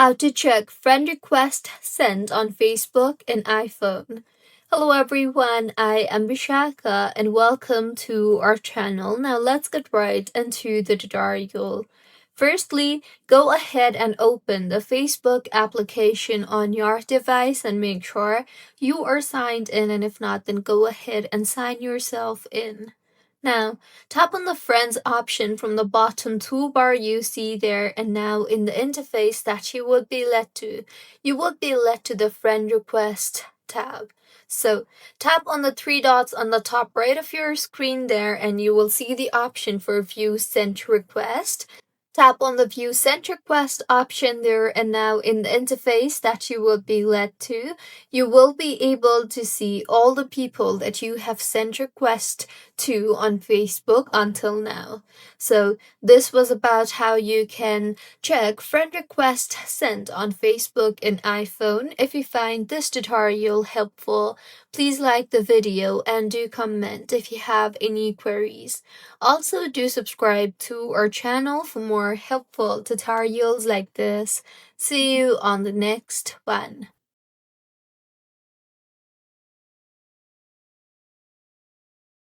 How to check friend request sent on Facebook and iPhone. Hello everyone, I am Vishaka and welcome to our channel. Now let's get right into the tutorial. Firstly, go ahead and open the Facebook application on your device and make sure you are signed in, and if not, then go ahead and sign yourself in. Now, tap on the Friends option from the bottom toolbar you see there, and now in the interface that you would be led to, the Friend Request tab. So, tap on the three dots on the top right of your screen there, and you will see the option for View Sent Request. Tap on the View Sent Request option there, and now in the interface that you will be led to, you will be able to see all the people that you have sent requests to on Facebook until now. So this was about how you can check friend request sent on Facebook and iPhone. If you find this tutorial helpful, please like the video and do comment if you have any queries. Also, do subscribe to our channel for more helpful tutorials like this. See you on the next one.